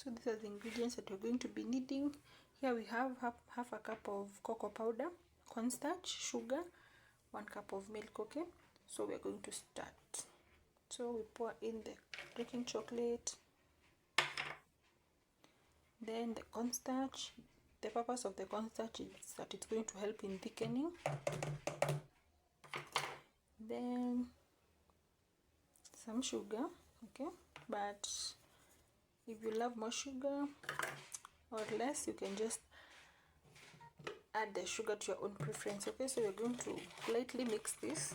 So these are the ingredients that we're going to be needing. Here we have half a cup of cocoa powder, cornstarch, sugar, 1 cup of milk. Okay, so we're going to start. So we pour in the drinking chocolate, then the cornstarch. The purpose of the cornstarch is that it's going to help in thickening. Then some sugar, okay, but if you love more sugar or less, you can just add the sugar to your own preference. Okay, so we're going to lightly mix this.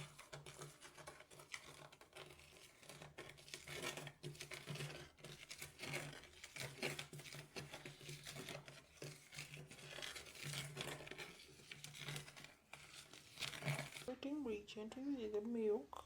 First ingredient is the milk.